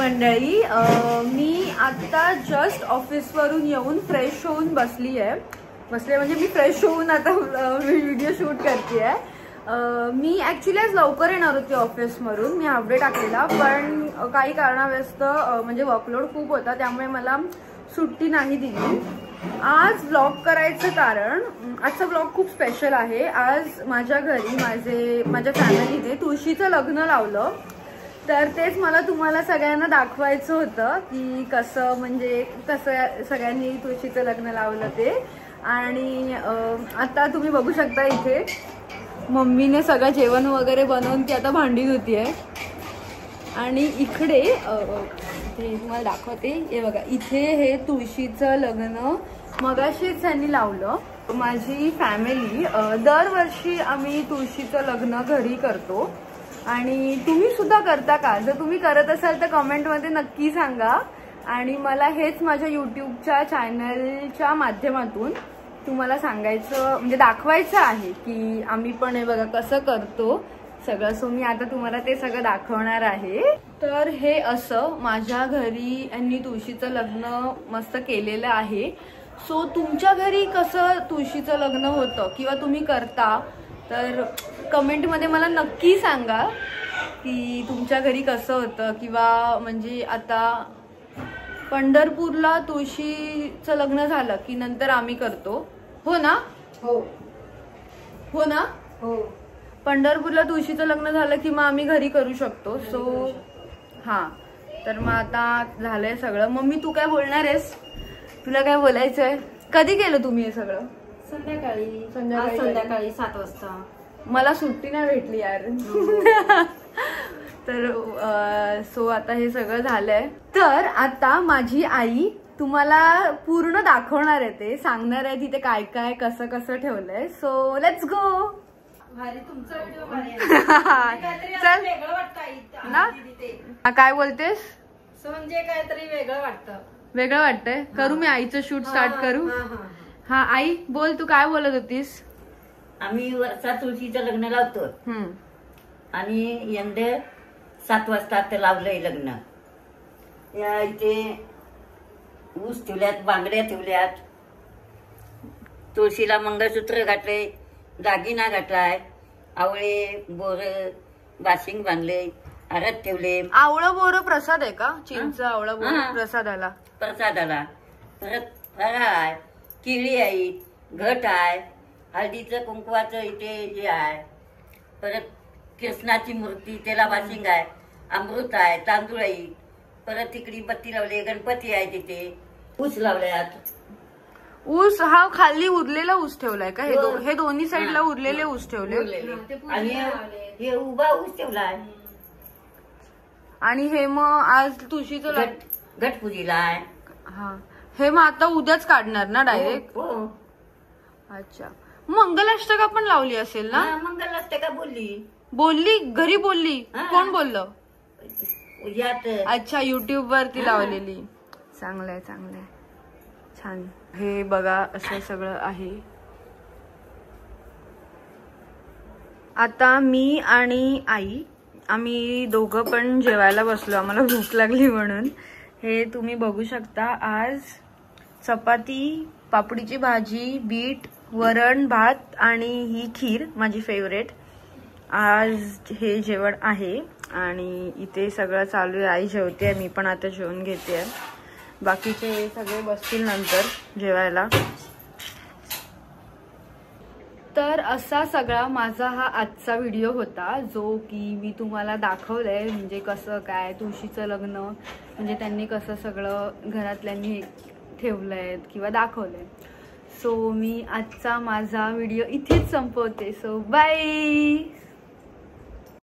मंडळी, मी आता जस्ट ऑफिसवरून येऊन फ्रेश होऊन बसले म्हणजे मी फ्रेश होऊन आता व्हिडिओ शूट करते आहे। मी ॲक्च्युली आज लवकर येणार होते ऑफिसवरून, मी हाफ डे टाकलेला, पण काही कारणास्तव म्हणजे वर्कलोड खूप होता, त्यामुळे मला सुट्टी नाही दिली। आज व्लॉग करायचं कारण आजचा व्लॉग खूप स्पेशल आहे। आज माझ्या घरी माझ्या फॅमिलीने तुळशीचं लग्न लावलं, तर तेच मला तुम्हाला सगळ्यांना दाखवायचं होतं की कसं सगळ्यांनी तुळशीचं लग्न लावलं ते। आणि आता तुम्ही बघू शकता इथे मम्मीने सगळं जेवण वगैरे बनवून ती आता भांडी धुती आहे। आणि इकडे ते तुम्हाला दाखवते, हे बघा, इथे हे तुळशीचं लग्न मगाशीच त्यांनी लावलं। माझी फॅमिली दरवर्षी आम्ही तुळशीचं लग्न घरी करतो, आणि तुम्ही सुद्धा करता का? जर तुम्ही करत असाल तर कमेंटमध्ये नक्की सांगा। आणि मला हेच माझ्या यूट्यूबच्या चॅनलच्या माध्यमातून तुम्हाला सांगायचं म्हणजे दाखवायचं आहे की आम्ही पण हे बघा कसं करतो सगळं। सो मी आता तुम्हाला ते सगळं दाखवणार आहे। तर हे असं माझ्या घरी यांनी तुळशीचं लग्न मस्त केलेलं आहे। सो तुमच्या घरी कसं तुळशीचं लग्न होतं किंवा तुम्ही करता, तर कमेंटमध्ये मला नक्की सांगा की तुमच्या घरी कसं होतं। किंवा म्हणजे आता पंढरपूरला तुळशीचं लग्न झालं की नंतर आम्ही करतो, हो ना? हो ना? हो। पंढरपूरला तुळशीचं लग्न झालं की मग आम्ही घरी करू शकतो। सो हां, तर मग आता झालंय सगळं। मम्मी तू काय बोलणार आहेस? तुला काय बोलायचंय? कधी केलं तुम्ही हे सगळं? संध्याकाळी 7 वाजता। मला सुट्टी नाही भेटली यार। तर सो आता हे सगळं झालंय। तर आता माझी आई तुम्हाला पूर्ण दाखवणार आहे, ते सांगणार आहे तिथे काय काय कसं कसं ठेवलंय। So let's go. चल ना, काय बोलतेस? म्हणजे काहीतरी वेगळं वाटतं। वेगळं वाटतंय? करू मी आईचं शूट स्टार्ट करू? हा आई बोल, तू काय बोलत होतीस? आम्ही वर्षा तुळशीचं लग्न लावतो, आणि यंदा 7 वाजता आता लावलंय लग्न। या इथे ऊस ठेवल्यात, बांगड्या ठेवल्यात, तुळशीला मंगळसूत्र घातले, दागिना घातलाय, आवळे बोर बाशिंग बांधले, आरत ठेवले। आवळं बोर प्रसाद आहे का? चिंच आवळं बोर प्रसादाला परत फराळ आहे, केळी आहे, घट आहे, हळदीचं कुंकवाचं इथे जे आहे, परत कृष्णाची मूर्ती, त्याला बाशिंग आहे, अमृत आहे, तांदूळ आहे, परत तिकडे बत्ती लावली, गणपती आहे, तिथे ऊस लावल्यात। ऊस हा खाली उरलेला ऊस ठेवलाय का? हे दोन्ही साईडला उरलेले ऊस ठेवले, आणि हे उभा ऊस ठेवलाय। आणि हे मग आज तुळशीचं घटपूजीला आहे। हा, हे मग आता उद्याच काढणार ना डायरेक्ट? हो। अच्छा, मंगलाष्टका पण लावली असेल ना? मंगलाष्टका बोलली घरी बोलली? कोण बोललं? यात अच्छा, युट्यूब वरती लावलेली। चांगलंय चांगलंय, छान। हे बघा असं सगळं आहे। आता मी आणि आई आम्ही दोघं पण जेवायला बसलो, आम्हाला भूक लागली म्हणून। हे तुम्ही बघू शकता, आज चपाती, पापडीची भाजी, बीट, वरण भात आणि ही खीर माझी फेवरेट। आज हे जेवण आहे, आणि इथे सगळं चालू आहे। आई जेवते, मी पण आता जेवण घेते। बाकीचे सगळे बसतील नंतर जेवायला। तर असा सगळा माझा हा आजचा व्हिडिओ होता, जो की मी तुम्हाला दाखवलंय म्हणजे कसं काय तुळशीचं लग्न म्हणजे त्यांनी कसं सगळं घरातल्यांनी ठेवलंय किंवा दाखवलंय। सो मी आजचा माझा व्हिडिओ इथेच संपवते। So bye.